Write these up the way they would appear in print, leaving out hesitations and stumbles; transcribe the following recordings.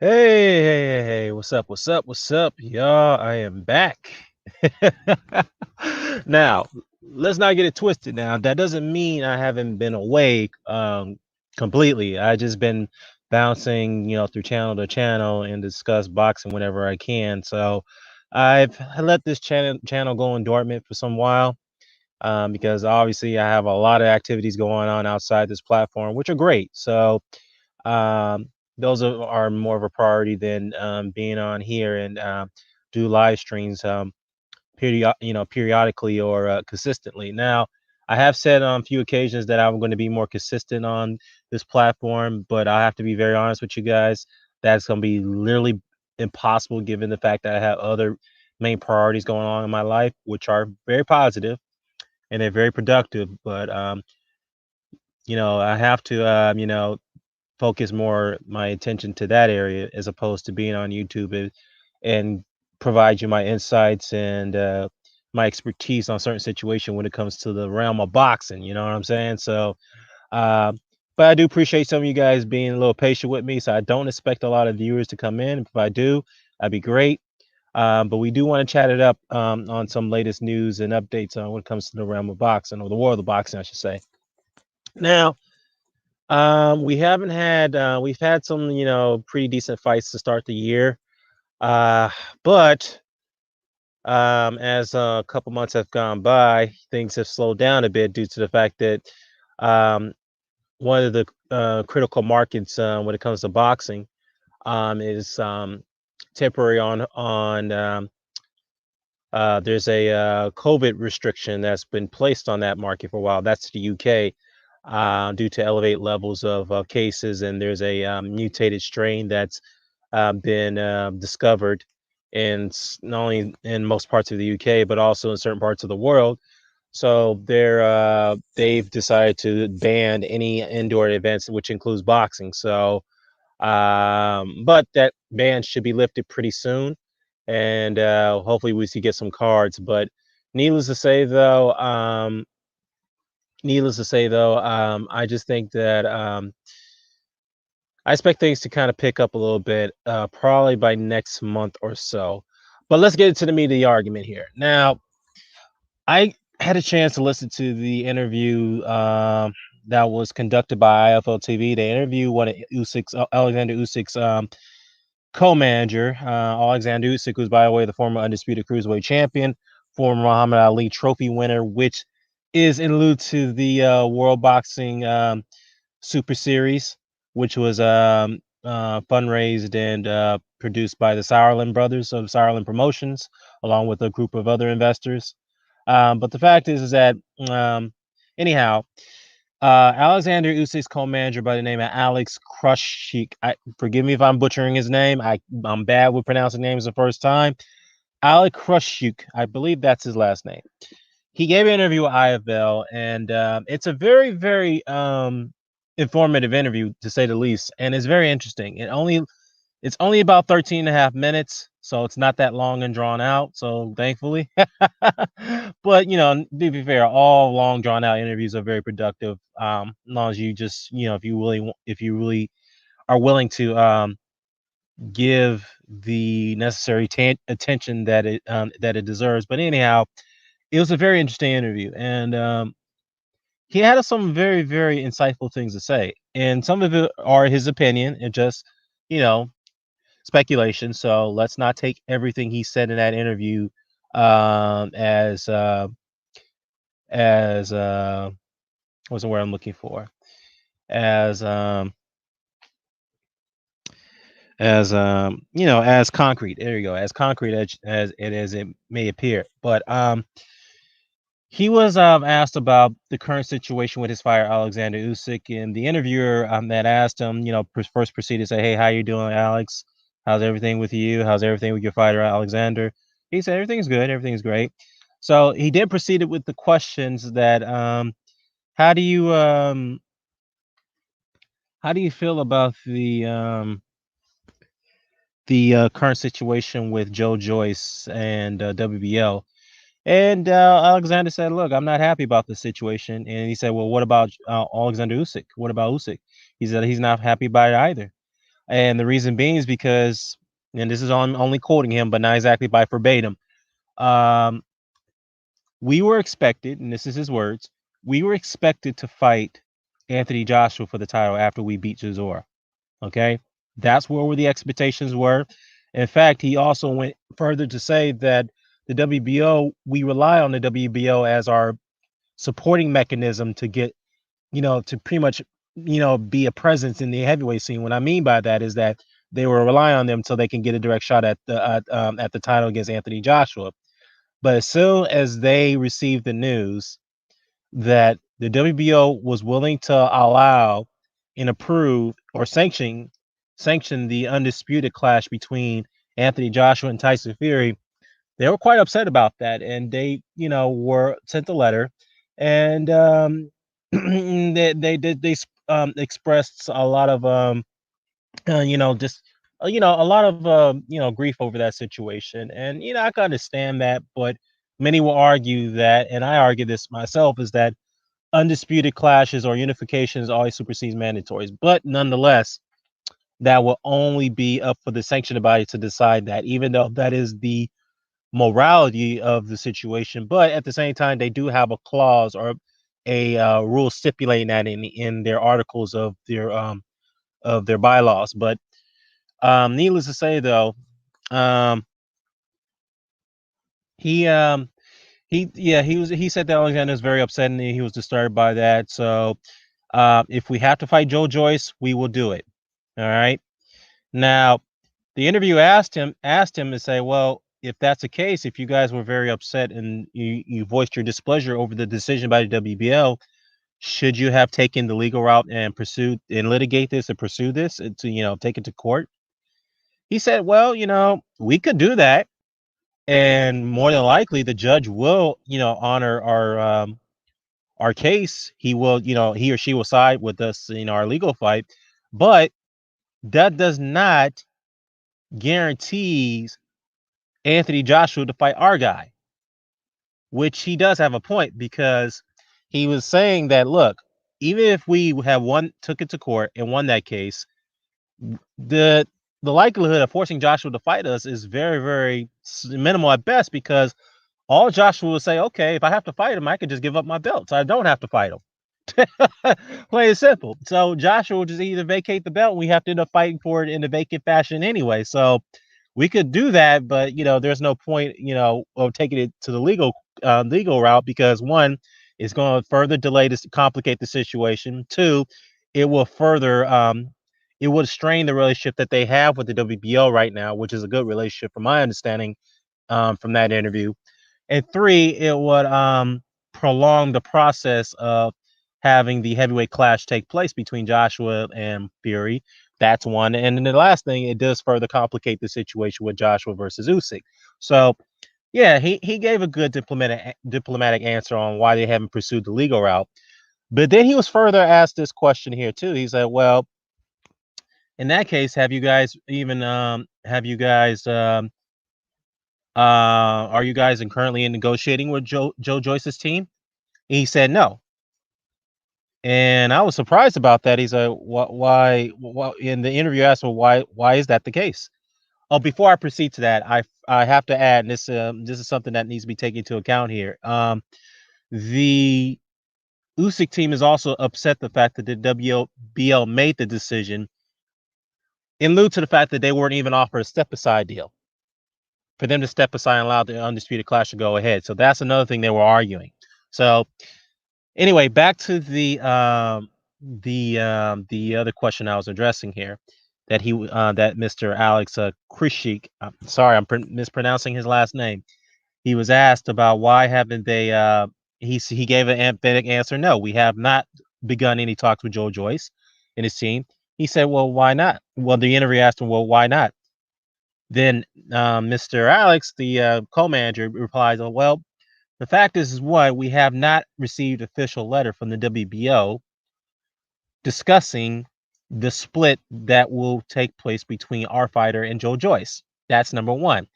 Hey, what's up? What's up, y'all? I am back. Now, let's not get it twisted now. That doesn't mean I haven't been away completely. I just been bouncing, through channel to channel and discuss boxing whenever I can. So I've let this channel go in dormant for some while because obviously I have a lot of activities going on outside this platform, which are great. So um, those are more of a priority than being on here and do live streams periodically or consistently. Now, I have said on a few occasions that I'm going to be more consistent on this platform, but I have to be very honest with you guys. That's going to be literally impossible given the fact that I have other main priorities going on in my life, which are very positive and they're very productive. But I have to focus more my attention to that area as opposed to being on YouTube and provide you my insights and my expertise on certain situation when it comes to the realm of boxing. You know what I'm saying? So, uh, but I do appreciate some of you guys being a little patient with me. So I don't expect a lot of viewers to come in. If I do, that'd be great. But we do want to chat it up on some latest news and updates on when it comes to the realm of boxing or the world of boxing, I should say. Now, we haven't had we've had some, pretty decent fights to start the year. Uh, but as a couple months have gone by, things have slowed down a bit due to the fact that um, one of the critical markets when it comes to boxing is temporary on there's a COVID restriction that's been placed on that market for a while. That's the UK due to elevated levels of cases, and there's a mutated strain that's been discovered not only in most parts of the UK, but also in certain parts of the world. So they've decided to ban any indoor events, which includes boxing. So, but that ban should be lifted pretty soon, and hopefully we see get some cards. But needless to say, though, I just think that I expect things to kind of pick up a little bit, probably by next month or so. But let's get into the meat of the argument here. Now, I had a chance to listen to the interview that was conducted by IFL TV. They interviewed one of Alexander Usyk's co-manager, Alexander Usyk, who's by the way the former undisputed cruiserweight champion, former Muhammad Ali Trophy winner, which is in lieu to the World Boxing Super Series, which was fundraised and produced by the Sauerland brothers of Sauerland Promotions, along with a group of other investors. But the fact is that anyhow, Alexander Usyk's co-manager by the name of Alex Kruszyk. Forgive me if I'm butchering his name. I'm bad with pronouncing names the first time. Alex Kruszyk, I believe that's his last name. He gave an interview with IFL, and it's a very, very informative interview to say the least, and it's very interesting. It's only about 13 and a half minutes, so it's not that long and drawn out. So thankfully, but to be fair, all long drawn out interviews are very productive. As long as you just, if you really are willing to give the necessary attention that it deserves. But anyhow, it was a very interesting interview, and he had some very, very insightful things to say, and some of it are his opinion and just, you know, speculation. So let's not take everything he said in that interview um, as uh, as what's the word I'm looking for? As as concrete. There you go. As concrete as it may appear. But he was asked about the current situation with his fighter Alexander Usyk, and the interviewer that asked him, first proceeded to say, "Hey, how you doing, Alex? How's everything with you? How's everything with your fighter Alexander?" He said, "Everything's good. Everything's great." So he then proceeded with the questions that, how do you feel about the current situation with Joe Joyce and WBL? And Alexander said, "Look, I'm not happy about the situation." And he said, "Well, what about Alexander Usyk? What about Usyk?" He said he's not happy about it either. And the reason being is because, and this is only quoting him, but not exactly by verbatim. We were expected, and this is his words, we were expected to fight Anthony Joshua for the title after we beat Chisora. Okay, that's where the expectations were. In fact, he also went further to say that the WBO, we rely on the WBO as our supporting mechanism to get, to pretty much, be a presence in the heavyweight scene. What I mean by that is that they were relying on them so they can get a direct shot at the title against Anthony Joshua. But as soon as they received the news that the WBO was willing to allow and approve or sanction the undisputed clash between Anthony Joshua and Tyson Fury, they were quite upset about that, and they, were sent a letter, and they expressed a lot of just a lot of grief over that situation, and I can understand that, but many will argue that, and I argue this myself, is that undisputed clashes or unifications always supersedes mandatories, but nonetheless, that will only be up for the sanctioning body to decide that, even though that is the morality of the situation. But at the same time, they do have a clause or a rule stipulating that in their articles of their bylaws. But needless to say, though, um, he he said that Alexander is very upset and he was disturbed by that. So if we have to fight Joe-Joyce, we will do it. All right. Now, the interview asked him to say, well, if that's the case, if you guys were very upset and you voiced your displeasure over the decision by the WBO, should you have taken the legal route and pursued and litigate this and pursue this and to take it to court? He said, well, we could do that, and more than likely the judge will honor our case. He will, he or she will side with us in our legal fight, but that does not guarantees Anthony Joshua to fight our guy, which he does have a point, because he was saying that, look, even if we have took it to court and won that case, the the likelihood of forcing Joshua to fight us is very, very minimal at best, because all Joshua will say, okay, if I have to fight him, I could just give up my belt, so I don't have to fight him. Plain and simple. So Joshua will just either vacate the belt, and we have to end up fighting for it in a vacant fashion anyway. So we could do that, but there's no point, of taking it to the legal route, because one, it's going to further delay this, complicate the situation. Two, it will further it would strain the relationship that they have with the WBO right now, which is a good relationship from my understanding from that interview. And three, it would prolong the process of having the heavyweight clash take place between Joshua and Fury. That's one. And then the last thing, it does further complicate the situation with Joshua versus Usyk. So yeah, he gave a good diplomatic answer on why they haven't pursued the legal route. But then he was further asked this question here too. He said, well, in that case, have you guys are you guys currently in negotiating with Joe-Joyce's team? He said no. And I was surprised about that. He's like, why? In the interview, asked him why is that the case? Oh, before I proceed to that, I have to add, and this is something that needs to be taken into account here. The Usyk team is also upset the fact that the WBL made the decision in lieu to the fact that they weren't even offered a step aside deal for them to step aside and allow the undisputed clash to go ahead. So that's another thing they were arguing. So anyway, back to the other question I was addressing here, that that Mr. Alex KRASSYUK, sorry, I'm mispronouncing his last name. He was asked about why haven't they he gave an emphatic answer. No, we have not begun any talks with Joe-Joyce and his team. He said, well, why not? Well, the interviewer asked him, well, why not? Then Mr. Alex, the co-manager, replies, oh, well, the fact is what, we have not received official letter from the WBO discussing the split that will take place between our fighter and Joe-Joyce. That's number one.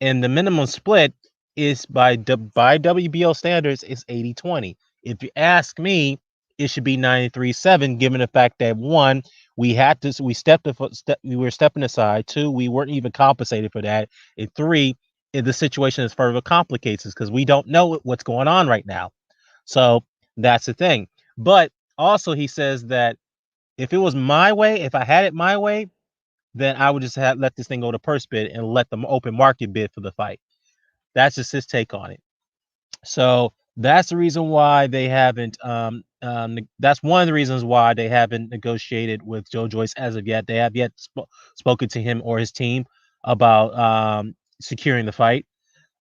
And the minimum split is by WBO standards is 80-20. If you ask me, it should be 93-7, given the fact that one, we were stepping aside. Two, we weren't even compensated for that. And three, the situation is further complicates because we don't know what's going on right now. So that's the thing. But also, he says that if it was my way, if I had it my way, then I would just let this thing go to purse bid and let them open market bid for the fight. That's just his take on it. So that's the reason why they haven't. That's one of the reasons why they haven't negotiated with Joe Joyce as of yet. They have yet spoken to him or his team about securing the fight.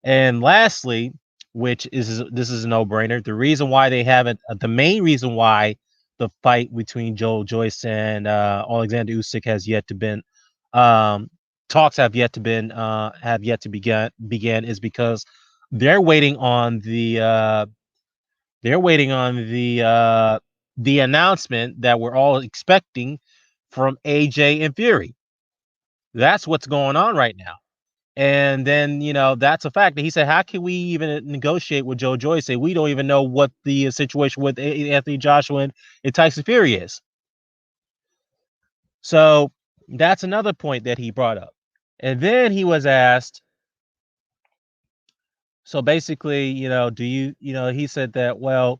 And lastly, this is a no-brainer. The reason why they haven't, the main reason why the fight between Joe Joyce and Alexander Usyk has yet to been, talks have yet to begin is because they're waiting on the announcement that we're all expecting from AJ and Fury. That's what's going on right now. And then, that's a fact. He said, how can we even negotiate with Joe Joyce? Say we don't even know what the situation with Anthony Joshua and Tyson Fury is. So that's another point that he brought up. And then he was asked, so basically, he said that, well,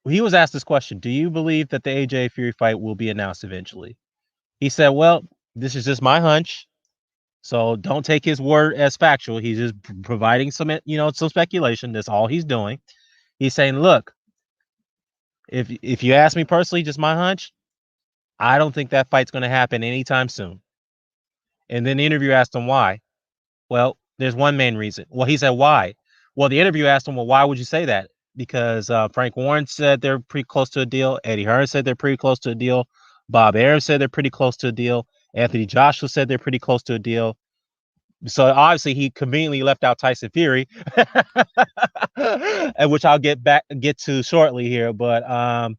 he was asked this question, do you believe that the AJ Fury fight will be announced eventually? He said, well, this is just my hunch. So don't take his word as factual. He's just providing some speculation. That's all he's doing. He's saying, look, if you ask me personally, just my hunch, I don't think that fight's going to happen anytime soon. And then the interview asked him why. Well, there's one main reason. Well, he said why. Well, the interview asked him, well, why would you say that? Because Frank Warren said they're pretty close to a deal. Eddie Hearn said they're pretty close to a deal. Bob Arum said they're pretty close to a deal. Anthony Joshua said they're pretty close to a deal. So obviously he conveniently left out Tyson Fury, and which I'll get to shortly here. But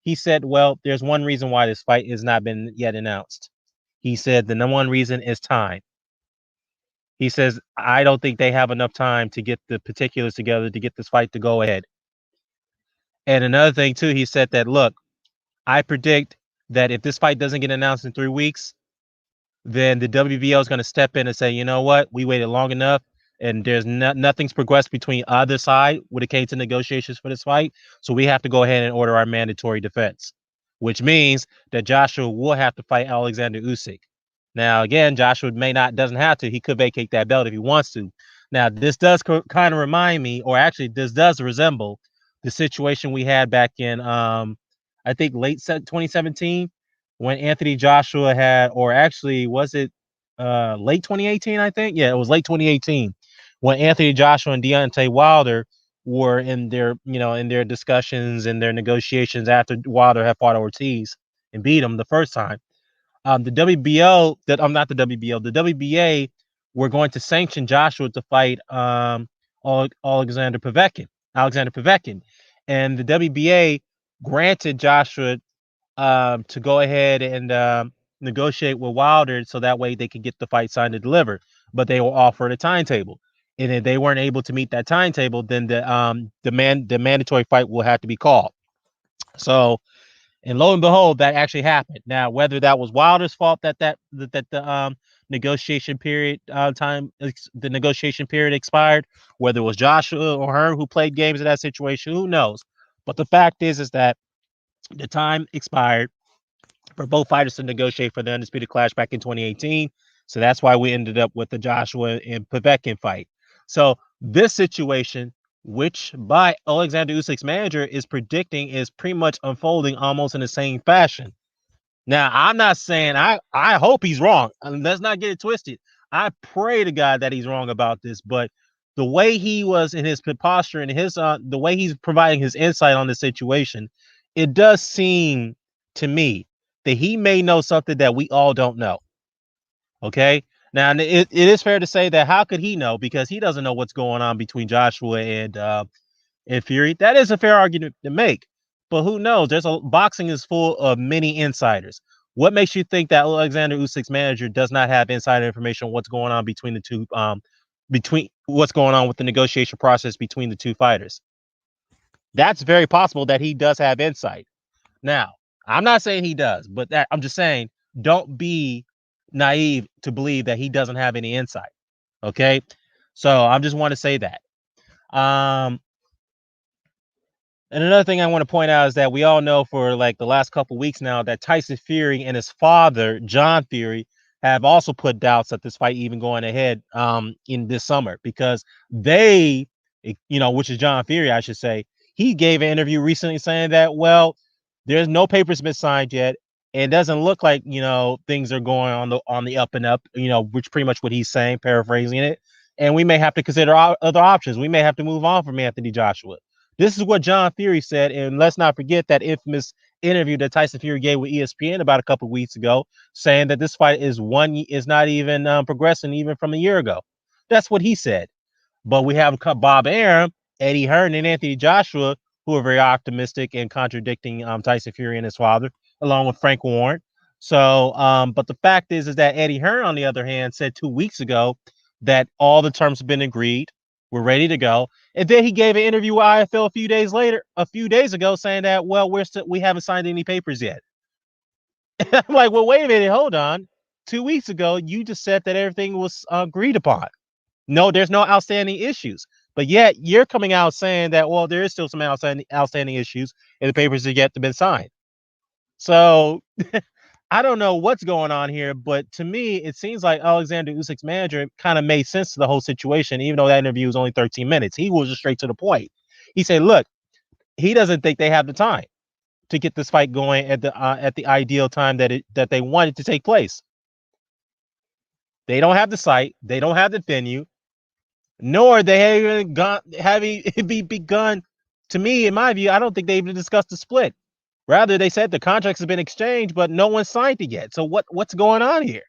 he said, well, there's one reason why this fight has not been yet announced. He said the number one reason is time. He says, I don't think they have enough time to get the particulars together to get this fight to go ahead. And another thing too, he said that, look, I predict that if this fight doesn't get announced in 3 weeks, then the WBO is going to step in and say, you know what, we waited long enough, and there's nothing's progressed between either side when it came to negotiations for this fight. So we have to go ahead and order our mandatory defense, which means that Joshua will have to fight Alexander Usyk. Now, again, Joshua doesn't have to. He could vacate that belt if he wants to. Now, this does kind of remind me, or actually, this does resemble the situation we had back in, I think, late 2017, when Anthony Joshua had, or actually, was it late 2018? I think, yeah, it was late 2018 when Anthony Joshua and Deontay Wilder were in their discussions and their negotiations after Wilder had fought Ortiz and beat him the first time. The WBO, not the WBO, the WBA were going to sanction Joshua to fight Alexander Povetkin, and the WBA granted Joshua to go ahead and negotiate with Wilder so that way they could get the fight signed and delivered. But they were offered a timetable, and if they weren't able to meet that timetable, then the mandatory fight will have to be called. So, and lo and behold, that actually happened. Now, whether that was Wilder's fault that the negotiation period the negotiation period expired, whether it was Joshua or her who played games in that situation, who knows? But the fact is that the time expired for both fighters to negotiate for the undisputed clash back in 2018. So that's why we ended up with the Joshua and Povetkin fight. So this situation, which by Alexander Usyk's manager is predicting, is pretty much unfolding almost in the same fashion. Now, I'm not saying I hope he's wrong. Let's not get it twisted. I pray to God that he's wrong about this, but the way he was in his posture and his the way he's providing his insight on the situation, it does seem to me that he may know something that we all don't know. Okay. Now, it is fair to say that how could he know? Because he doesn't know what's going on between Joshua and Fury. That is a fair argument to make. But who knows? Boxing is full of many insiders. What makes you think that Alexander Usyk's manager does not have insider information on what's going on between the two, between what's going on with the negotiation process between the two fighters? That's very possible that he does have insight. Now, I'm not saying he does, but I'm just saying don't be naive to believe that he doesn't have any insight. Okay, so I just want to say that. Um, and another thing I want to point out is that we all know for like the last couple weeks now that Tyson Fury and his father, John Fury, have also put doubts at this fight even going ahead in this summer because they, which is John Fury, I should say, he gave an interview recently saying that, well, there's no papers been signed yet. It doesn't look like, things are going on the up and up, which pretty much what he's saying, paraphrasing it. And we may have to consider other options. We may have to move on from Anthony Joshua. This is what John Fury said, and let's not forget that infamous interview that Tyson Fury gave with ESPN about a couple of weeks ago, saying that this fight is not even progressing even from a year ago. That's what he said. But we have Bob Arum, Eddie Hearn, and Anthony Joshua, who are very optimistic and contradicting Tyson Fury and his father, along with Frank Warren. So, but the fact is that Eddie Hearn, on the other hand, said 2 weeks ago that all the terms have been agreed. We're ready to go. And then he gave an interview with IFL a few days ago, saying that, well, we haven't signed any papers yet. I'm like, well, wait a minute, hold on. 2 weeks ago, you just said that everything was agreed upon. No, there's no outstanding issues. But yet you're coming out saying that, well, there is still some outstanding issues and the papers are yet to be signed. So I don't know what's going on here, but to me, it seems like Alexander Usyk's manager kind of made sense to the whole situation, even though that interview was only 13 minutes. He was just straight to the point. He said, look, he doesn't think they have the time to get this fight going at the ideal time that they want it to take place. They don't have the site, they don't have the venue, nor they have even begun. To me, in my view, I don't think they even discussed the split. Rather, they said the contracts have been exchanged, but no one signed it yet. So what's going on here?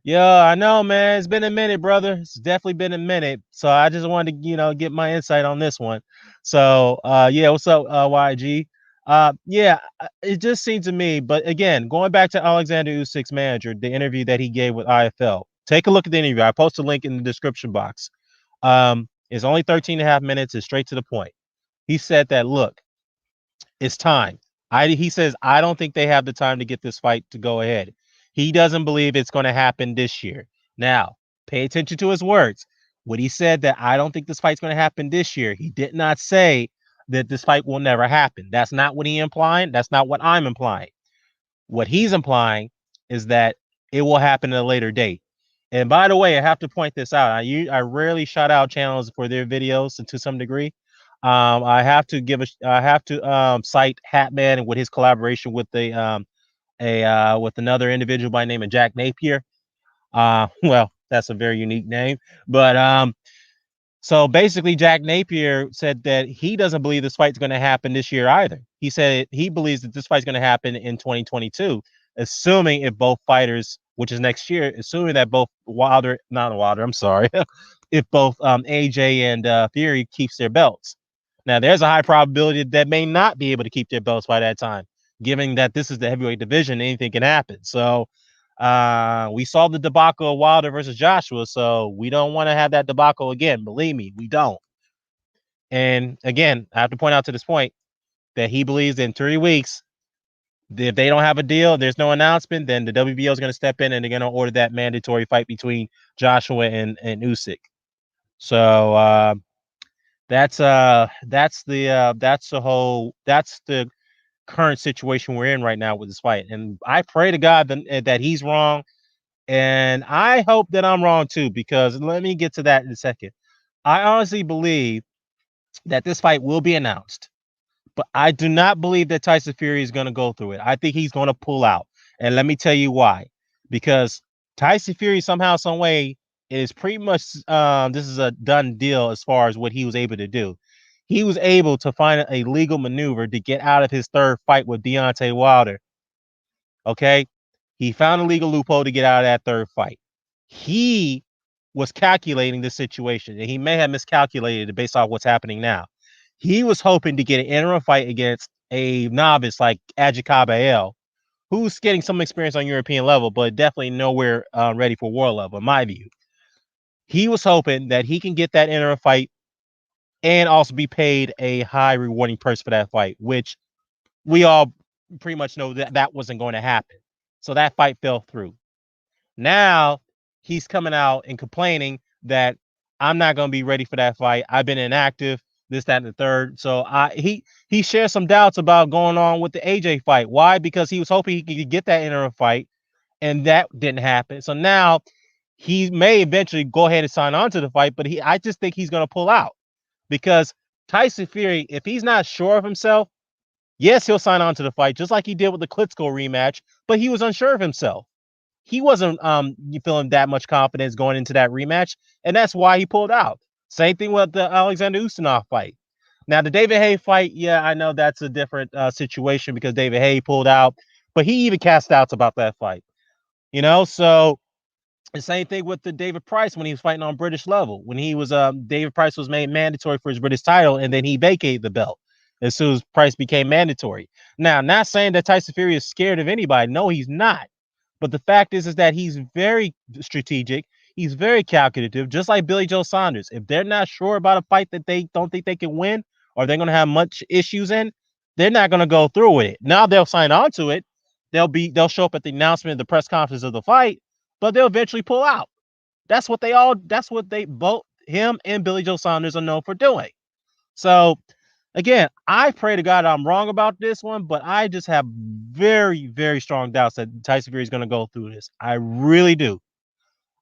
Yeah, I know, man. It's been a minute, brother. It's definitely been a minute. So I just wanted to, get my insight on this one. So, yeah, what's up, YG? Yeah, it just seemed to me, but again, going back to Alexander Usyk's manager, the interview that he gave with IFL, take a look at the interview. I post a link in the description box. It's only 13 and a half minutes. It's straight to the point. He said that, look, it's time. He says, I don't think they have the time to get this fight to go ahead. He doesn't believe it's going to happen this year. Now, pay attention to his words. When he said that I don't think this fight's going to happen this year, he did not say that this fight will never happen. That's not what he implied. That's not what I'm implying. What he's implying is that it will happen at a later date. And by the way, I have to point this out. I rarely shout out channels for their videos, and to some degree, I have to cite Hatman with his collaboration with with another individual by the name of Jack Napier. Well, that's a very unique name, but so basically, Jack Napier said that he doesn't believe this fight's going to happen this year either. He said he believes that this fight's going to happen in 2022, assuming if both fighters, which is next year, assuming that both not Wilder, I'm sorry, if both AJ and Fury keeps their belts. Now, there's a high probability that may not be able to keep their belts by that time, given that this is the heavyweight division, anything can happen. So we saw the debacle of Wilder versus Joshua, so we don't want to have that debacle again. Believe me, we don't. And again, I have to point out to this point that he believes in 3 weeks, if they don't have a deal, there's no announcement, then the WBO is going to step in and they're going to order that mandatory fight between Joshua and Usyk. So that's the current situation we're in right now with this fight. And I pray to God that he's wrong. And I hope that I'm wrong too, because let me get to that in a second. I honestly believe that this fight will be announced, but I do not believe that Tyson Fury is going to go through it. I think he's going to pull out. And let me tell you why. Because Tyson Fury somehow, some way is pretty much this is a done deal as far as what he was able to do. He was able to find a legal maneuver to get out of his third fight with Deontay Wilder. Okay. He found a legal loophole to get out of that third fight. He was calculating the situation, and he may have miscalculated it based off what's happening now. He was hoping to get an interim fight against a novice like Ajikabael, who's getting some experience on European level, but definitely nowhere ready for world level, in my view. He was hoping that he can get that interim fight and also be paid a high rewarding purse for that fight, which we all pretty much know that that wasn't going to happen. So that fight fell through. Now he's coming out and complaining that I'm not going to be ready for that fight. I've been inactive, this, that, and the third. So he shared some doubts about going on with the AJ fight. Why? Because he was hoping he could get that interim fight, and that didn't happen. So now he may eventually go ahead and sign on to the fight, but I just think he's going to pull out because Tyson Fury, if he's not sure of himself, yes, he'll sign on to the fight, just like he did with the Klitschko rematch, but he was unsure of himself. He wasn't feeling that much confidence going into that rematch, and that's why he pulled out. Same thing with the Alexander Usyk fight. Now the David Haye fight, yeah, I know that's a different situation because David Haye pulled out, but he even cast doubts about that fight. So the same thing with the David Price when he was fighting on British level. When he was David Price was made mandatory for his British title, and then he vacated the belt as soon as Price became mandatory. Now, not saying that Tyson Fury is scared of anybody. No, he's not. But the fact is that he's very strategic. He's very calculative, just like Billy Joe Saunders. If they're not sure about a fight that they don't think they can win, or they're going to have much issues in, they're not going to go through with it. Now they'll sign on to it. They'll show up at the announcement, the press conference of the fight, but they'll eventually pull out. That's what they both him and Billy Joe Saunders are known for doing. So again, I pray to God I'm wrong about this one, but I just have very, very strong doubts that Tyson Fury is going to go through this. I really do.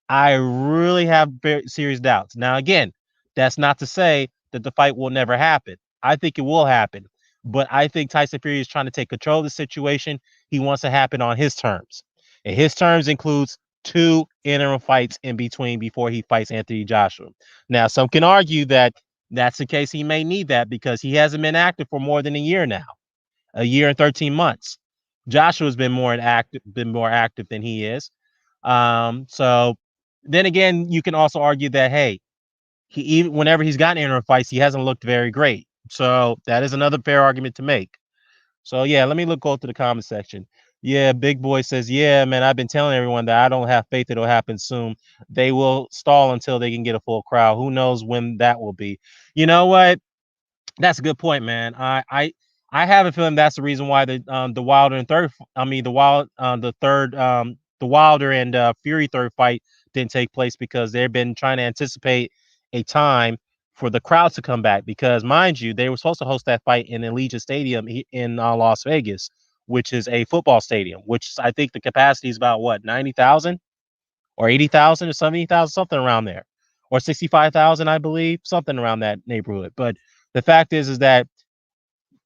I really have very serious doubts. Now, again, that's not to say that the fight will never happen. I think it will happen, but I think Tyson Fury is trying to take control of the situation. He wants to happen on his terms, and his terms includes 2 interim fights in between before he fights Anthony Joshua. Now, some can argue that that's the case. He may need that because he hasn't been active for more than a year now, a year and 13 months. Joshua's been more active than he is. So then again, you can also argue that hey, he even whenever he's gotten interim fights, he hasn't looked very great. So that is another fair argument to make. So yeah, let me go to the comment section. Yeah, Big Boy says, yeah, man, I've been telling everyone that I don't have faith it'll happen soon. They will stall until they can get a full crowd. Who knows when that will be? You know what? That's a good point, man. I have a feeling that's the reason why the Wilder and third I mean the Wilder and Fury third fight didn't take place because they've been trying to anticipate a time for the crowds to come back because mind you, they were supposed to host that fight in Allegiant Stadium in Las Vegas, which is a football stadium, which I think the capacity is about what 90,000 or 80,000 or 70,000, something around there, or 65,000, I believe, something around that neighborhood. But the fact is that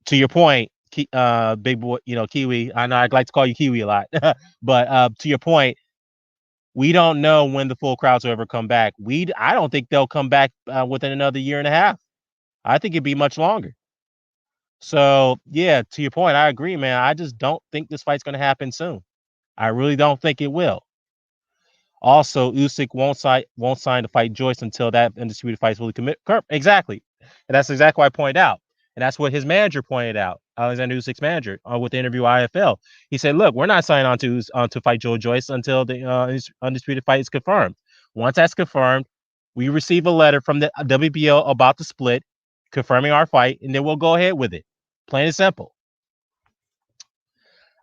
to your point, Big Boy, Kiwi. I know I like to call you Kiwi a lot, but to your point, we don't know when the full crowds will ever come back. I don't think they'll come back within another year and a half. I think it'd be much longer. So yeah, to your point, I agree, man. I just don't think this fight's going to happen soon. I really don't think it will. Also, Usyk won't sign to fight Joyce until that undisputed fight is fully commit. Exactly, and that's exactly what I pointed out, and that's what his manager pointed out. Alexander Usyk's manager with the interview IFL. He said, "Look, we're not signing on to fight Joe Joyce until the undisputed fight is confirmed. Once that's confirmed, we receive a letter from the WBO about the split, confirming our fight, and then we'll go ahead with it. Plain and simple."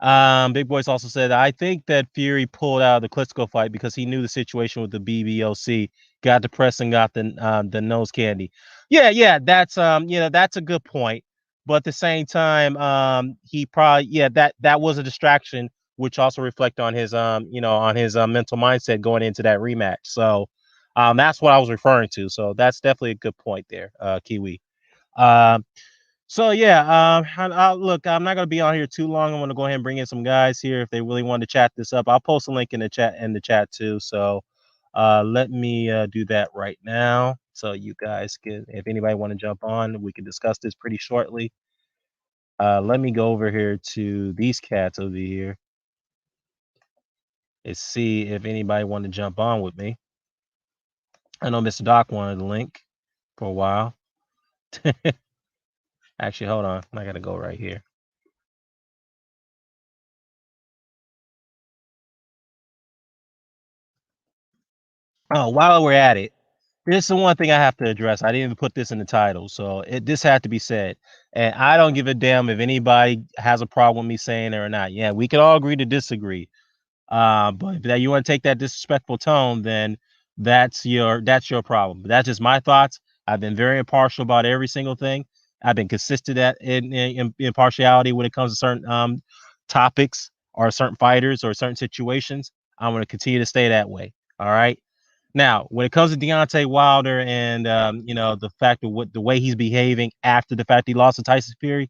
Big Boys also said, I think that Fury pulled out of the Klitschko fight because he knew the situation with the BBOC, got depressed and got the nose candy. Yeah, that's a good point. But at the same time, he probably that was a distraction, which also reflect on his on his mental mindset going into that rematch. So that's what I was referring to. So that's definitely a good point there, Kiwi. Um so yeah, look, I'm not gonna be on here too long. I'm gonna go ahead and bring in some guys here if they really want to chat this up. I'll post a link in the chat too. So let me do that right now. So you guys can, if anybody want to jump on, we can discuss this pretty shortly. Let me go over here to these cats over here and see if anybody want to jump on with me. I know Mr. Doc wanted the link for a while. Actually, hold on. I gotta go right here. Oh, while we're at it, This is the one thing I have to address. I didn't even put this in the title, so this had to be said. And I don't give a damn if anybody has a problem with me saying it or not. Yeah, we can all agree to disagree. But if that you want to take that disrespectful tone, then that's your problem. But that's just my thoughts. I've been very impartial about every single thing. I've been consistent at in impartiality when it comes to certain topics or certain fighters or certain situations. I'm going to continue to stay that way. All right. Now, when it comes to Deontay Wilder and the fact of what the way he's behaving after the fact he lost to Tyson Fury,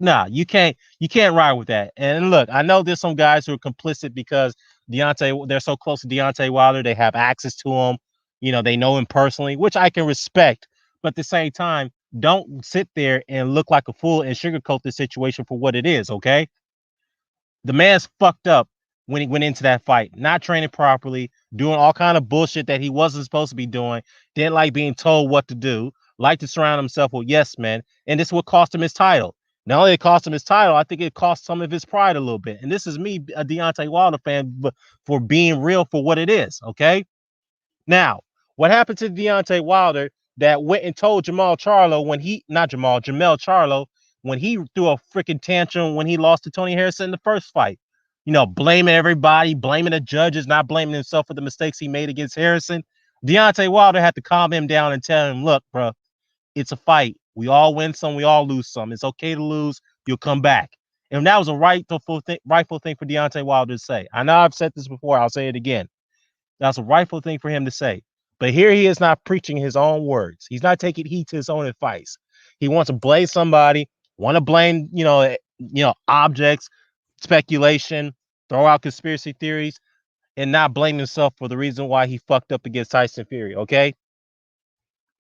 nah, you can't ride with that. And look, I know there's some guys who are complicit because they're so close to Deontay Wilder, they have access to him. They know him personally, which I can respect. But at the same time, don't sit there and look like a fool and sugarcoat the situation for what it is. Okay, the man's fucked up when he went into that fight, not training properly, doing all kind of bullshit that he wasn't supposed to be doing, didn't like being told what to do, like to surround himself with yes men, and this is what cost him his title. Not only it cost him his title, I think it cost some of his pride a little bit. And this is me, a Deontay Wilder fan, for being real for what it is. Okay. Now, what happened to Deontay Wilder that went and told Jamal Charlo when he not Jamal, Jamel Charlo, when he threw a freaking tantrum when he lost to Tony Harrison in the first fight? Blaming everybody, blaming the judges, not blaming himself for the mistakes he made against Harrison. Deontay Wilder had to calm him down and tell him, look, bro, it's a fight. We all win some, we all lose some. It's okay to lose. You'll come back. And that was a rightful thing for Deontay Wilder to say. I know I've said this before. I'll say it again. That's a rightful thing for him to say. But here he is not preaching his own words. He's not taking heed to his own advice. He wants to blame somebody, want to blame, objects, speculation, throw out conspiracy theories, and not blame himself for the reason why he fucked up against Tyson Fury. Okay.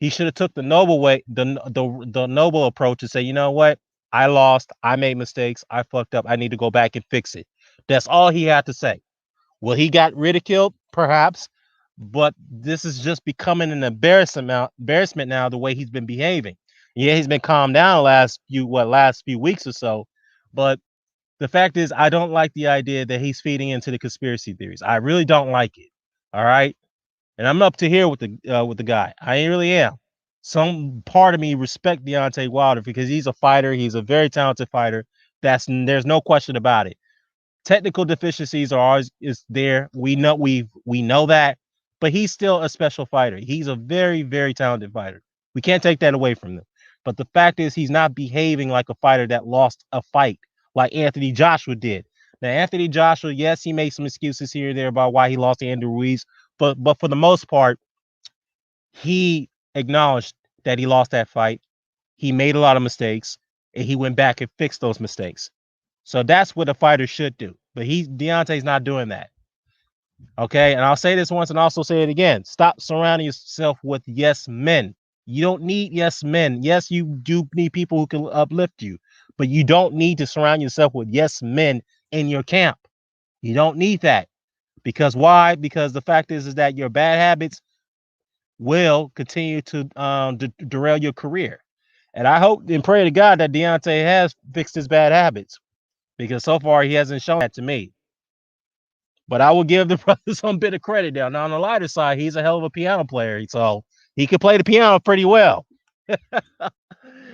He should have took the noble way, the noble approach to say, you know what? I lost. I made mistakes. I fucked up. I need to go back and fix it. That's all he had to say. Well, he got ridiculed, perhaps, but this is just becoming an embarrassment now, the way he's been behaving. Yeah, he's been calmed down the last few weeks or so, but the fact is, I don't like the idea that he's feeding into the conspiracy theories. I really don't like it. All right, and I'm up to here with the guy. I really am. Some part of me respect Deontay Wilder because he's a fighter. He's a very talented fighter. There's no question about it. Technical deficiencies are always is there. We know that, but he's still a special fighter. He's a very, very talented fighter. We can't take that away from him. But the fact is he's not behaving like a fighter that lost a fight like Anthony Joshua did. Now, Anthony Joshua, yes, he made some excuses here and there about why he lost to Andrew Ruiz, but for the most part, he acknowledged that he lost that fight. He made a lot of mistakes, and he went back and fixed those mistakes. So that's what a fighter should do. But Deontay's not doing that. Okay. And I'll say this once and also say it again. Stop surrounding yourself with yes men. You don't need yes men. Yes, you do need people who can uplift you, but you don't need to surround yourself with yes men in your camp. You don't need that. Because why? Because the fact is that your bad habits will continue to derail your career. And I hope and pray to God that Deontay has fixed his bad habits because so far he hasn't shown that to me. But I will give the brother some bit of credit there. Now on the lighter side, he's a hell of a piano player, so he can play the piano pretty well.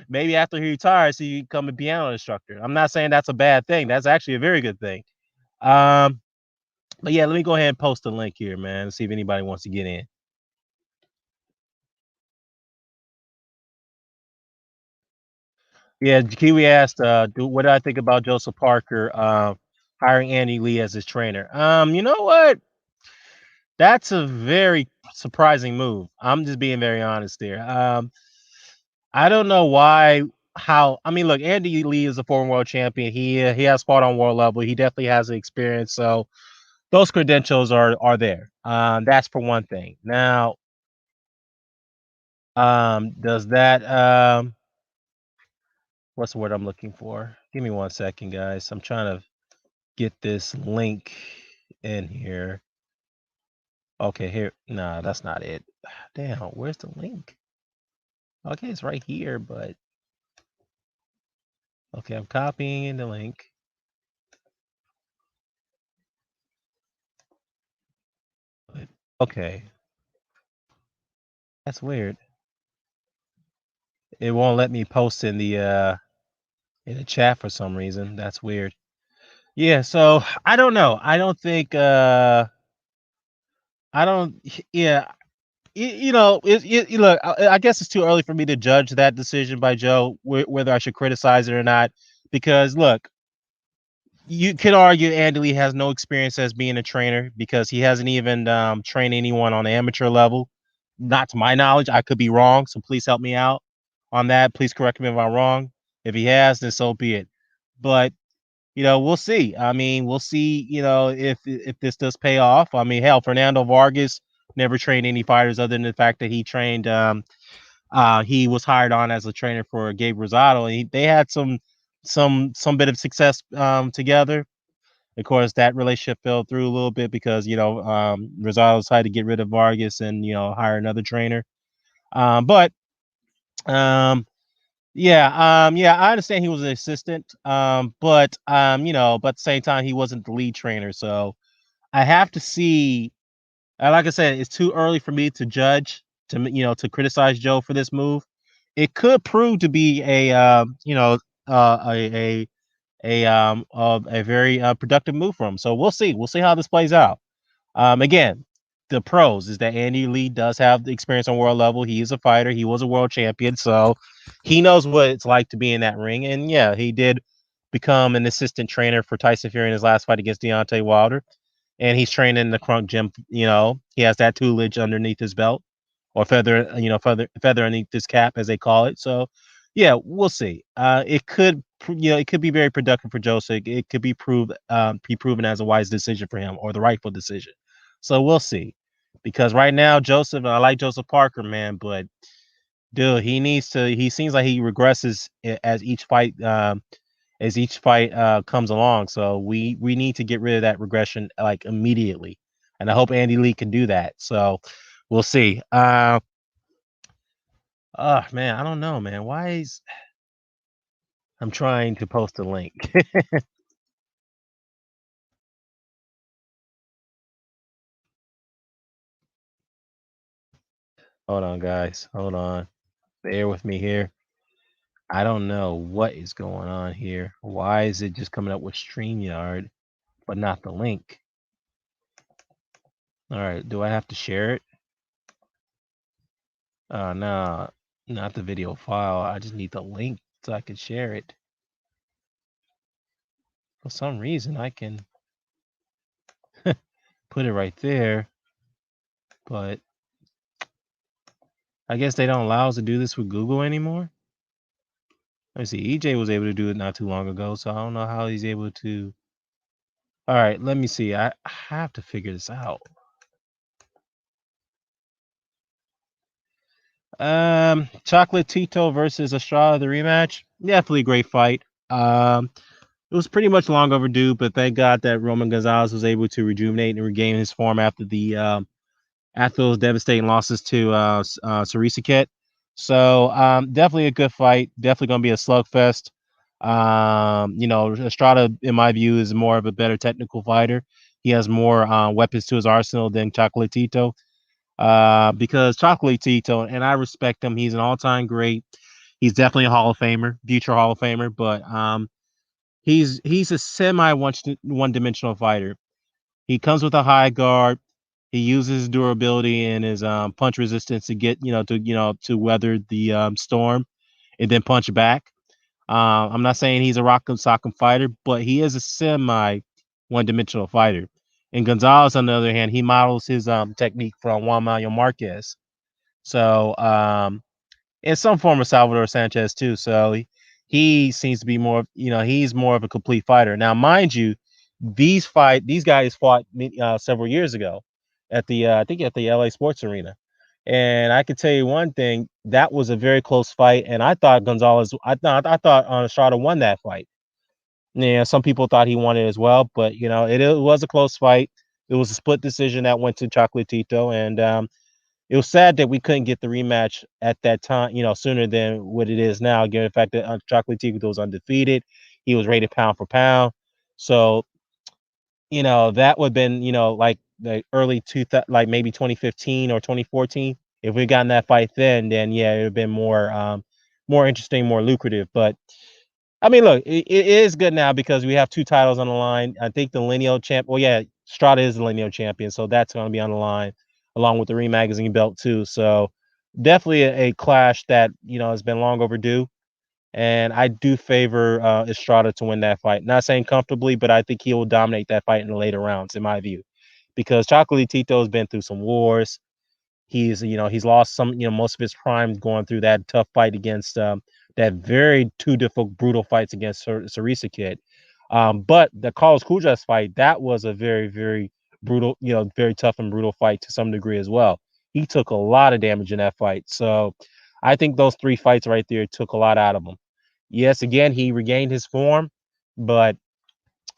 Maybe after he retires, he become a piano instructor. I'm not saying that's a bad thing. That's actually a very good thing. Um, but yeah, let me go ahead and post a link here, man, and see if anybody wants to get in. Yeah, Kiwi asked, what do I think about Joseph Parker hiring Andy Lee as his trainer? You know what? That's a very surprising move. I'm just being very honest there. I don't know why, how. I mean, look, Andy Lee is a former world champion. He has fought on world level. He definitely has the experience. So those credentials are there. That's for one thing. Now, does that what's the word I'm looking for? Give me 1 second, guys. I'm trying to get this link in here. Okay, here. Nah, that's not it. Damn, where's the link? Okay, it's right here, but okay, I'm copying the link. Okay. That's weird. It won't let me post in the chat for some reason. That's weird. Yeah, so I don't know. I don't think I don't yeah, you know, look, I guess it's too early for me to judge that decision by Joe whether I should criticize it or not because look, you could argue Andy Lee has no experience as being a trainer because he hasn't even trained anyone on the amateur level. Not to my knowledge. I could be wrong, so please help me out on that. Please correct me if I'm wrong. If he has, then so be it. But we'll see. I mean, we'll see. If this does pay off. I mean, hell, Fernando Vargas never trained any fighters other than the fact that he trained. He was hired on as a trainer for Gabe Rosado, and they had some bit of success together. Of course, that relationship fell through a little bit because Rosado decided to get rid of Vargas and hire another trainer. But yeah, I understand he was an assistant, but at the same time, he wasn't the lead trainer. So I have to see. Like I said, it's too early for me to judge to criticize Joe for this move. It could prove to be a very productive move for him. So we'll see. We'll see how this plays out. Again, the pros is that Andy Lee does have the experience on world level. He is a fighter. He was a world champion, so he knows what it's like to be in that ring. And yeah, he did become an assistant trainer for Tyson Fury in his last fight against Deontay Wilder, and he's training in the Crunk Gym. He has that tutelage underneath his belt, or feather underneath his cap, as they call it. So, yeah, we'll see. It could be very productive for Joseph. It could be proven as a wise decision for him or the rightful decision. So we'll see. Because right now, Joseph, I like Joseph Parker, man, but dude, he needs to. He seems like he regresses as each fight comes along. So we need to get rid of that regression like immediately, and I hope Andy Lee can do that. So we'll see. Man, I don't know, man. Why is I'm trying to post a link. Hold on, guys. Hold on. Bear with me here. I don't know what is going on here. Why is it just coming up with StreamYard, but not the link? All right. Do I have to share it? No, not the video file. I just need the link so I can share it. For some reason, I can put it right there, but I guess they don't allow us to do this with Google anymore. Let me see. EJ was able to do it not too long ago, so I don't know how he's able to. All right, let me see. I have to figure this out. Chocolate Tito versus Estrada, the rematch. Definitely a great fight. It was pretty much long overdue, but thank God that Roman Gonzalez was able to rejuvenate and regain his form after those devastating losses to Sarisa. So definitely a good fight. Definitely going to be a slugfest. Estrada, in my view, is more of a better technical fighter. He has more weapons to his arsenal than Chocolatito. Because Chocolatito, and I respect him, he's an all-time great. He's definitely a Hall of Famer, future Hall of Famer, but he's a semi one-dimensional fighter. He comes with a high guard. He uses durability and his punch resistance to get to weather the storm and then punch back. I'm not saying he's a rock'em sock'em fighter, but he is a semi one-dimensional fighter. And Gonzalez, on the other hand, he models his technique from Juan Manuel Marquez. So in some form of Salvador Sanchez too. So he seems to be more, he's more of a complete fighter. Now, mind you, these guys fought several years ago at the I think at the LA Sports Arena. And I can tell you one thing, that was a very close fight. And I thought Estrada won that fight. Yeah, some people thought he won it as well, but it was a close fight. It was a split decision that went to Chocolatito, and it was sad that we couldn't get the rematch at that time, sooner than what it is now, given the fact that Chocolatito was undefeated. He was rated pound for pound. So, that would have been, like the early like maybe 2015 or 2014. If we'd gotten that fight then yeah, it would have been more interesting, more lucrative. But I mean, look, it is good now because we have 2 titles on the line. I think the lineal champ well, yeah, Strada is the lineal champion, so that's gonna be on the line along with the Ring Magazine belt too. So definitely a clash that, has been long overdue. And I do favor Estrada to win that fight. Not saying comfortably, but I think he will dominate that fight in the later rounds, in my view. Because Chocolatito has been through some wars. He's lost most of his prime going through that tough fight against that very two difficult, brutal fights against Sarisa Kid. But the Carlos Cujas fight, that was a very, very brutal, very tough and brutal fight to some degree as well. He took a lot of damage in that fight. So I think those 3 fights right there took a lot out of him. Yes, again, he regained his form, but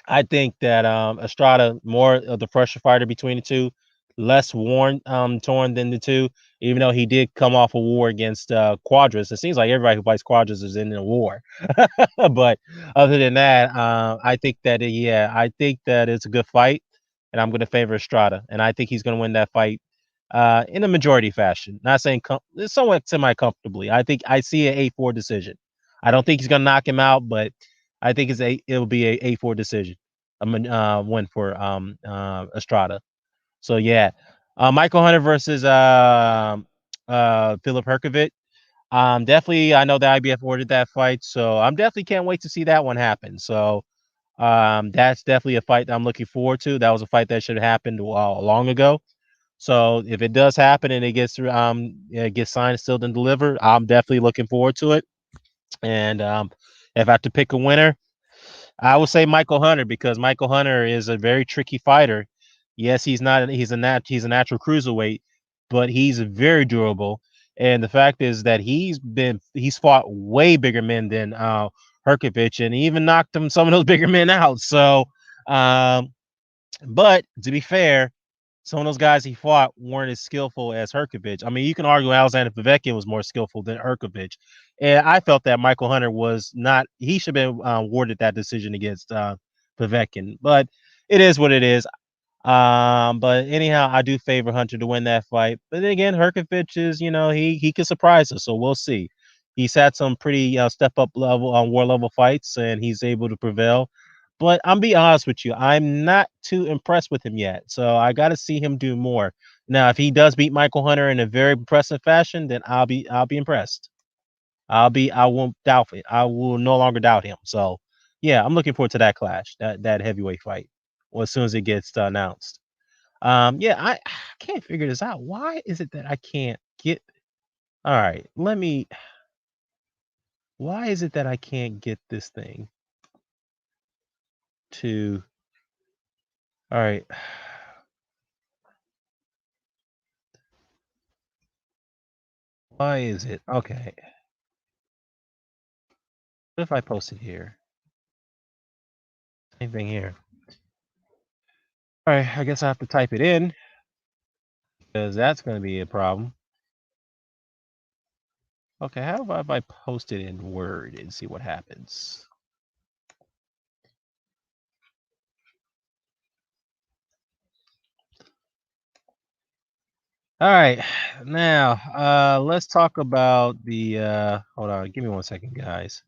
I think that Estrada more of the pressure fighter between the two, less torn than the two. Even though he did come off a war against Quadras, it seems like everybody who fights Quadras is in a war. But other than that, I think that it's a good fight, and I'm going to favor Estrada, and I think he's going to win that fight in a majority fashion. Not saying somewhat semi comfortably. I think I see an 8-4 decision. I don't think he's going to knock him out, but I think it'll be a 8-4 decision. Win for Estrada. So yeah, Michael Hunter versus Philip Herkovich. Definitely, I know the IBF ordered that fight, so I'm definitely can't wait to see that one happen. So that's definitely a fight that I'm looking forward to. That was a fight that should have happened long ago. So if it does happen and it gets through, it gets signed, sealed, and delivered, I'm definitely looking forward to it. And if I have to pick a winner, I would say Michael Hunter because Michael Hunter is a very tricky fighter. Yes, he's not he's a natural cruiserweight, but he's very durable. And the fact is that he's fought way bigger men than Herkovich and even knocked some of those bigger men out. So um, but to be fair, some of those guys he fought weren't as skillful as Herkovich. I mean, you can argue Alexander Povetkin was more skillful than Herkovich, and I felt that Michael Hunter was not. He should have been awarded that decision against Povetkin, but it is what it is. But anyhow, I do favor Hunter to win that fight. But then again, Herkovich is, he can surprise us, so we'll see. He's had some pretty step up level on war level fights, and he's able to prevail. But I'm be honest with you, I'm not too impressed with him yet. So I got to see him do more. Now, if he does beat Michael Hunter in a very impressive fashion, then I'll be impressed. I won't doubt it. I will no longer doubt him. So yeah, I'm looking forward to that clash, that heavyweight fight, well, as soon as it gets announced. Yeah, I can't figure this out. Why is it that I can't get? All right, let me. Why is it that I can't get this thing to? All right. Why is it? Okay. What if I post it here? Same thing here. All right, I guess I have to type it in because that's going to be a problem. Okay, how about if I post it in Word and see what happens? All right, now let's talk about the. Hold on, give me 1 second, guys.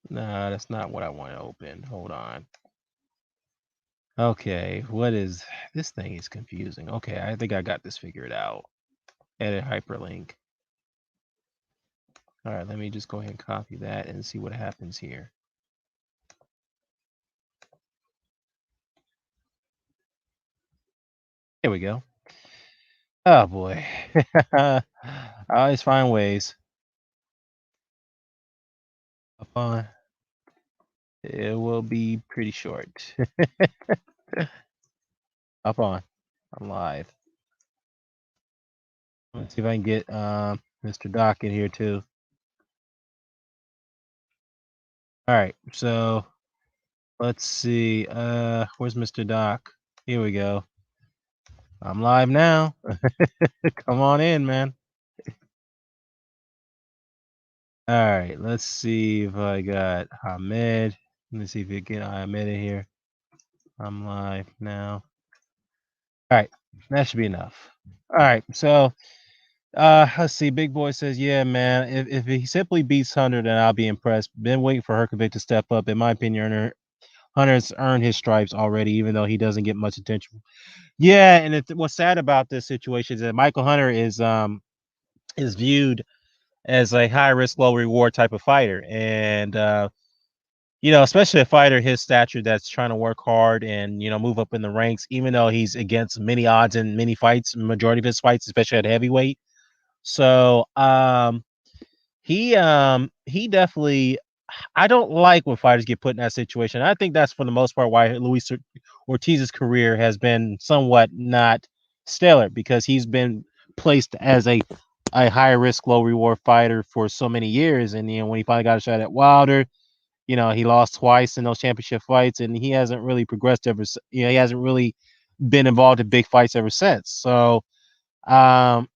No, that's not what I want to open. Hold on. Okay, what is this thing is confusing. Okay, I think I got this figured out. Edit hyperlink. All right, let me just go ahead and copy that and see what happens here. Here we go. Oh boy. I always find ways. Up on. It will be pretty short. Up on. I'm live. Let's see if I can get Mr. Doc in here too. All right, so let's see. Where's Mr. Doc? Here we go. I'm live now. Come on in, man. All right, let's see if I got Hamed. Let me see if you get I made it here. I'm live now. All right, that should be enough. All right, so let's see. Big Boy says, "Yeah, man. If he simply beats Hunter, then I'll be impressed. Been waiting for Herkovic to step up. In my opinion, Hunter's earned his stripes already, even though he doesn't get much attention." Yeah, and what's sad about this situation is that Michael Hunter is viewed as a high risk, low reward type of fighter, and especially a fighter his stature that's trying to work hard and move up in the ranks, even though he's against many odds in many fights, majority of his fights, especially at heavyweight. So he definitely. I don't like when fighters get put in that situation. I think that's for the most part why Luis Ortiz's career has been somewhat not stellar, because he's been placed as a high risk, low reward fighter for so many years. And when he finally got a shot at Wilder, he lost twice in those championship fights, and he hasn't really progressed ever. He hasn't really been involved in big fights ever since. So, um,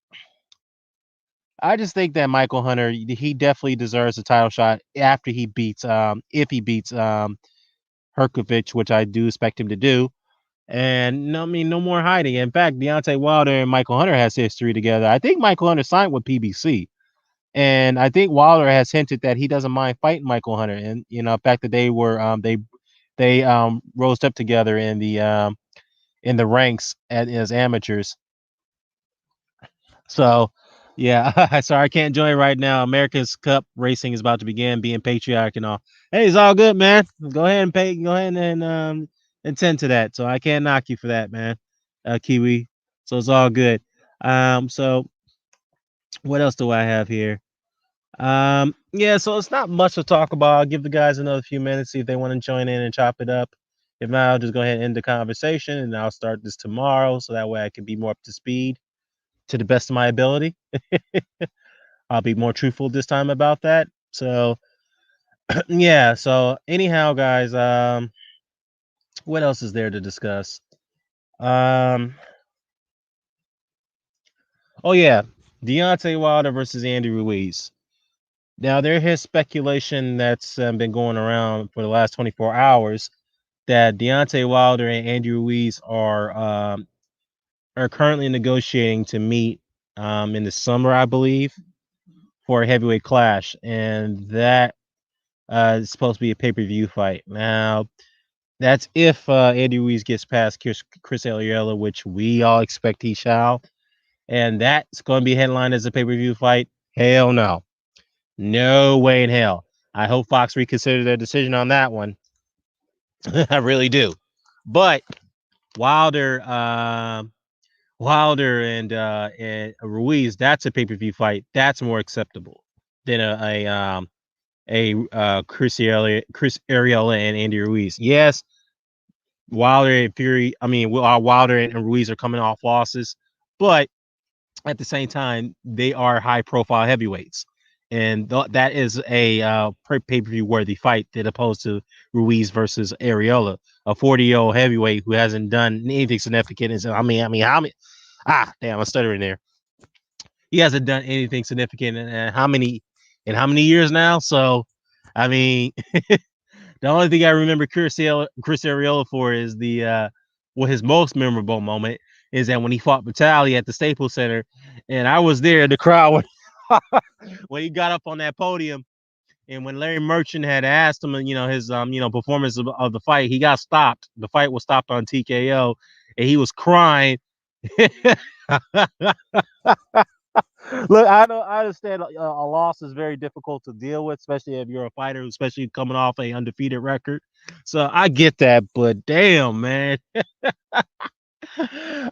I just think that Michael Hunter, he definitely deserves a title shot after he beats, if he beats Herkovic, which I do expect him to do. And no, I mean, no more hiding. In fact, Deontay Wilder and Michael Hunter has history together. I think Michael Hunter signed with PBC. And I think Wilder has hinted that he doesn't mind fighting Michael Hunter, and the fact that they were they rose up together in the ranks as amateurs. So, yeah, sorry I can't join right now. America's Cup racing is about to begin. Being patriotic and all. Hey, it's all good, man. Go ahead and pay. Go ahead and attend to that. So I can't knock you for that, man. Kiwi. So it's all good. So what else do I have here? Yeah, so it's not much to talk about. I'll give the guys another few minutes, see if they want to join in and chop it up. If not, I'll just go ahead and end the conversation, and I'll start this tomorrow, so that way I can be more up to speed to the best of my ability. I'll be more truthful this time about that. So yeah, so anyhow, guys, what else is there to discuss? Um oh yeah, Deontay Wilder versus Andy Ruiz. Now there is speculation that's been going around for the last 24 hours that Deontay Wilder and Andy Ruiz are currently negotiating to meet in the summer, I believe, for a heavyweight clash, and that is supposed to be a pay-per-view fight. Now, that's if Andy Ruiz gets past Chris Ariella, which we all expect he shall, and that's going to be headlined as a pay-per-view fight. Hell no, no way in hell. I hope Fox reconsider their decision on that one. I really do, but Wilder. Wilder and Ruiz, that's a pay-per-view fight. That's more acceptable than Chris Ariella and Andy Ruiz. Yes, Wilder and Fury. I mean, Wilder and Ruiz are coming off losses, but at the same time, they are high-profile heavyweights, and that is a pay-per-view worthy fight, that opposed to Ruiz versus Ariella, a 40-year-old heavyweight who hasn't done anything significant. How many? Damn, I'm stuttering there. He hasn't done anything significant in how many years now? So, I mean, the only thing I remember Chris Ariella for is his most memorable moment is that when he fought Vitali at the Staples Center, and I was there in the crowd when he got up on that podium, and when Larry Merchant had asked him, his performance of the fight, he got stopped. The fight was stopped on TKO, and he was crying. Look, I understand a loss is very difficult to deal with, especially if you're a fighter, especially coming off a undefeated record. So I get that, but damn, man.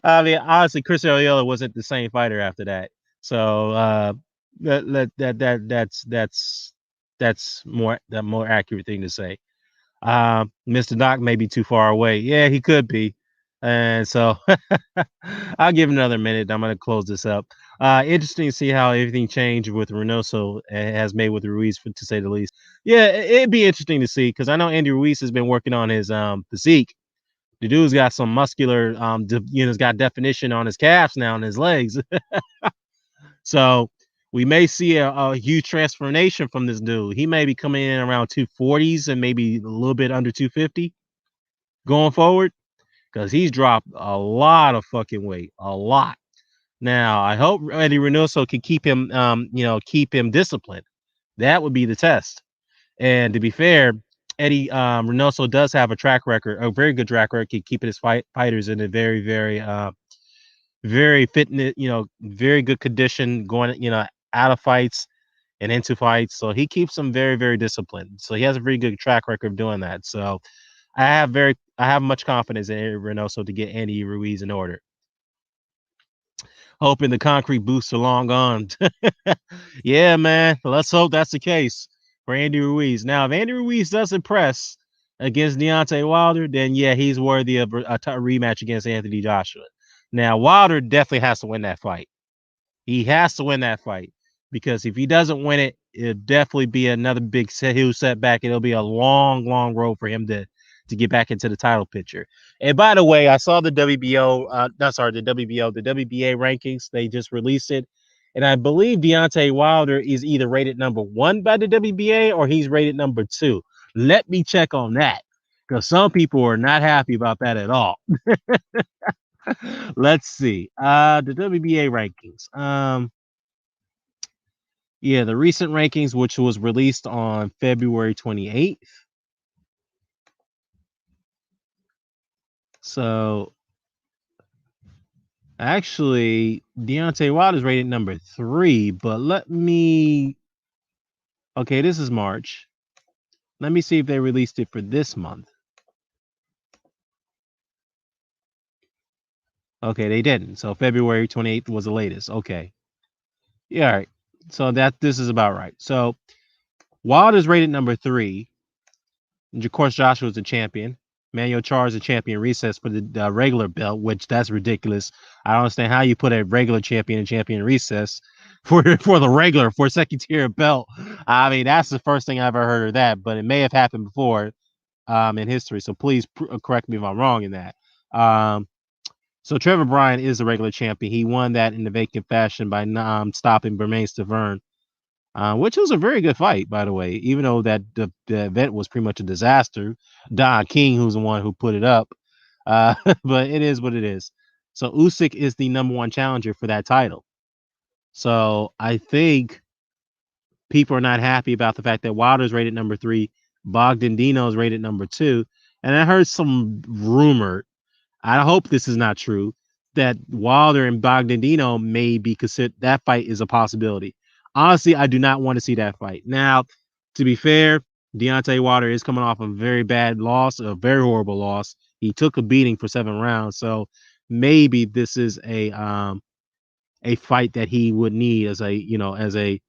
I mean, honestly, Chris Ariella wasn't the same fighter after that. So that's more accurate thing to say. Mr. Doc may be too far away. Yeah, he could be. And so I'll give another minute. I'm going to close this up. Interesting to see how everything changed with Reynoso has made with Ruiz, to say the least. Yeah, it'd be interesting to see, because I know Andy Ruiz has been working on his physique. The dude's got some muscular, he's got definition on his calves now and his legs. So we may see a huge transformation from this dude. He may be coming in around 240s and maybe a little bit under 250 going forward because he's dropped a lot of fucking weight, a lot. Now, I hope Eddie Reynoso can keep him, keep him disciplined. That would be the test. And to be fair, Eddie Reynoso does have a track record, a very good track record, keeping his fighters in a very, very, very fitness, very good condition, going, out of fights and into fights. So he keeps them very, very disciplined. So he has a very good track record of doing that. So I have much confidence in Eddie Reynoso to get Andy Ruiz in order. Hoping the concrete boots are long gone. Yeah, man. Let's hope that's the case for Andy Ruiz. Now, if Andy Ruiz does impress against Deontay Wilder, then yeah, he's worthy of a rematch against Anthony Joshua. Now, Wilder definitely has to win that fight. He has to win that fight because if he doesn't win it, it'll definitely be another big huge setback. It'll be a long, long road for him to get back into the title picture. And by the way, I saw the WBO, the WBO, the WBA rankings. They just released it. And I believe Deontay Wilder is either rated number 1 by the WBA or he's rated number 2. Let me check on that because some people are not happy about that at all. Let's see. The WBA rankings. Yeah, the recent rankings, which was released on February 28th. So actually, Deontay Wilder is rated number 3, but okay, this is March. Let me see if they released it for this month. Okay, they didn't. So February 28th was the latest. Okay. Yeah, all right. So this is about right. So Wilder's rated number 3. And of course, Joshua's the champion. Manuel Charr is a champion recess for the regular belt, which that's ridiculous. I don't understand how you put a regular champion in champion recess for the regular for a second tier belt. I mean, that's the first thing I've ever heard of that, but it may have happened before in history. So please correct me if I'm wrong in that. So Trevor Bryan is the regular champion. He won that in the vacant fashion by stopping Bermain Stavern. Which was a very good fight, by the way, even though that the event was pretty much a disaster. Don King, who's the one who put it up, but it is what it is. So Usyk is the number 1 challenger for that title. So I think people are not happy about the fact that Wilder's rated number 3, Bogdan Dino's rated number 2, and I heard some rumor. I hope this is not true, that Wilder and Bogdanino may be considered, that fight is a possibility. Honestly, I do not want to see that fight. Now, to be fair, Deontay Wilder is coming off a very bad loss, a very horrible loss. He took a beating for 7 rounds, so maybe this is a fight that he would need as a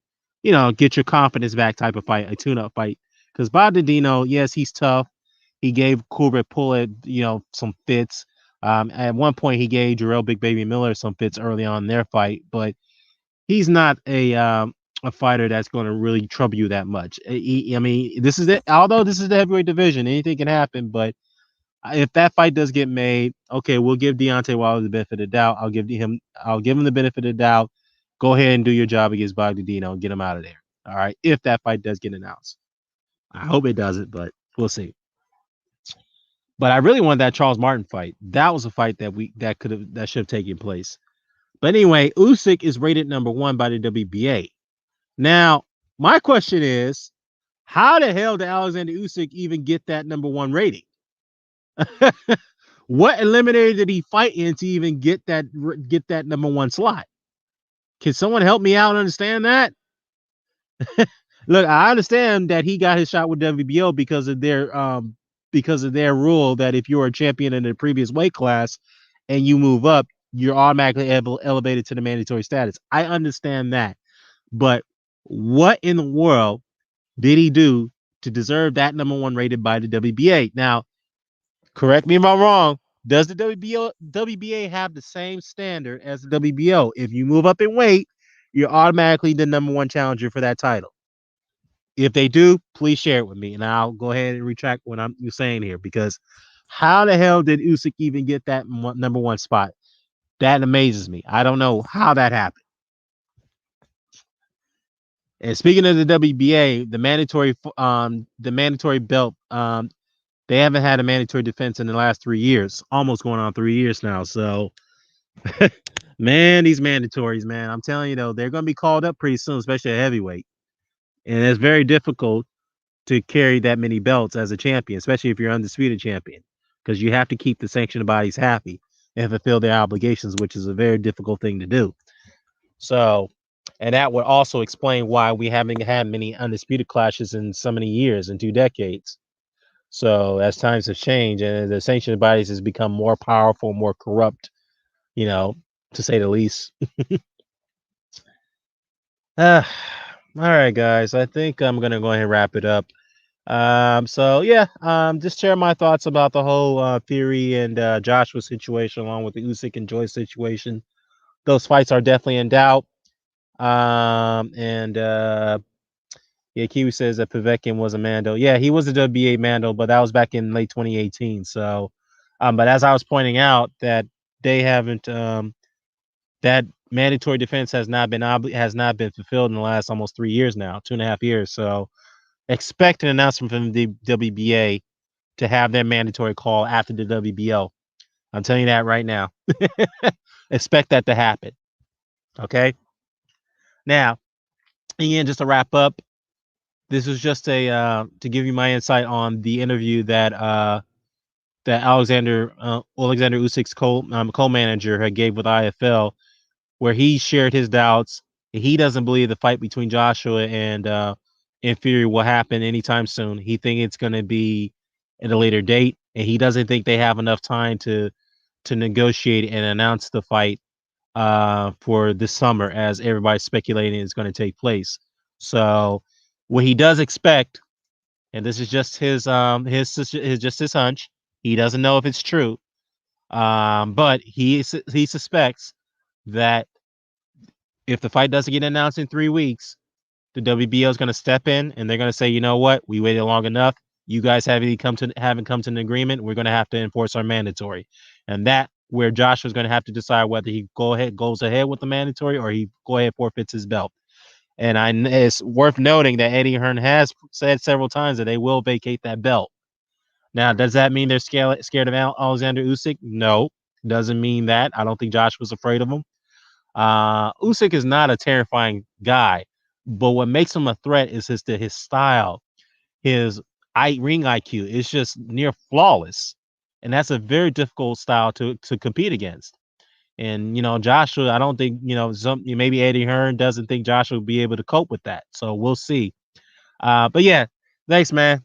get your confidence back type of fight, a tune-up fight. Because Bogdanino, yes, he's tough. He gave Kubrat Pullett, some fits. At one point, he gave Jarrell Big Baby Miller some fits early on in their fight, but he's not a fighter that's going to really trouble you that much. I mean, this is it. Although this is the heavyweight division, anything can happen. But if that fight does get made, okay, we'll give Deontay Wilder the benefit of the doubt. I'll give him the benefit of the doubt. Go ahead and do your job against Bogdanino and get him out of there. All right, if that fight does get announced, I hope it doesn't, but we'll see. But I really wanted that Charles Martin fight. That was a fight that should have taken place. But anyway, Usyk is rated number 1 by the WBA. Now, my question is, how the hell did Alexander Usyk even get that number 1 rating? What eliminator did he fight in to even get that number 1 slot? Can someone help me out and understand that? Look, I understand that he got his shot with WBO because of their rule that if you're a champion in the previous weight class and you move up, you're automatically elevated to the mandatory status. I understand that. But what in the world did he do to deserve that number 1 rated by the WBA? Now, correct me if I'm wrong. Does the WBA have the same standard as the WBO? If you move up in weight, you're automatically the number 1 challenger for that title. If they do, please share it with me, and I'll go ahead and retract what I'm saying here, because how the hell did Usyk even get that number 1 spot? That amazes me. I don't know how that happened. And speaking of the WBA, the mandatory belt, they haven't had a mandatory defense in the last 3 years, almost going on 3 years now. So, man, these mandatories, man, I'm telling you though, they're going to be called up pretty soon, especially at heavyweight, and it's very difficult to carry that many belts as a champion, especially if you're undisputed champion, because you have to keep the sanctioned bodies happy and fulfill their obligations, which is a very difficult thing to do. So, and that would also explain why we haven't had many undisputed clashes in so many years, in 2 decades. So, as times have changed and the sanctioned bodies has become more powerful, more corrupt, you know, to say the least. All right, guys. I think I'm gonna go ahead and wrap it up. So yeah, just share my thoughts about the whole Fury and Joshua situation, along with the Usyk and Joyce situation. Those fights are definitely in doubt. And yeah, Kiwi says that Povetkin was a Mando. Yeah, he was a WBA Mando, but that was back in late 2018. So, but as I was pointing out, that they haven't that mandatory defense has not been fulfilled in the last almost 3 years now, 2.5 years. So, expect an announcement from the WBA to have their mandatory call after the WBO. I'm telling you that right now. Expect that to happen. Okay. Now, again, just to wrap up, this was just a to give you my insight on the interview that that Alexander Usyk's co-manager had gave with IFL, where he shared his doubts. He doesn't believe the fight between Joshua and Fury will happen anytime soon. He thinks it's going to be at a later date, and he doesn't think they have enough time to negotiate and announce the fight for this summer, as everybody's speculating is going to take place. So, what he does expect, and this is just his hunch. He doesn't know if it's true, but he suspects that if the fight doesn't get announced in 3 weeks, the WBO is going to step in and they're going to say, you know what, we waited long enough. You guys haven't come to an agreement. We're going to have to enforce our mandatory, and that where Joshua's going to have to decide whether he goes ahead with the mandatory or he forfeits his belt. And it's worth noting that Eddie Hearn has said several times that they will vacate that belt. Now, does that mean they're scared of Alexander Usyk? No, doesn't mean that. I don't think Josh was afraid of him. Usyk is not a terrifying guy, but what makes him a threat is his style, his ring IQ is just near flawless, and that's a very difficult style to compete against. And Joshua, I don't think maybe Eddie Hearn doesn't think Joshua will be able to cope with that. So we'll see. But yeah, thanks, man.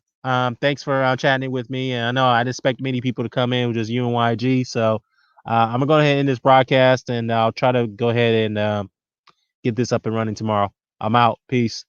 Thanks for chatting with me. And I know I didn't expect many people to come in with just you and YG. So I'm gonna go ahead and end this broadcast, and I'll try to go ahead and get this up and running tomorrow. I'm out. Peace.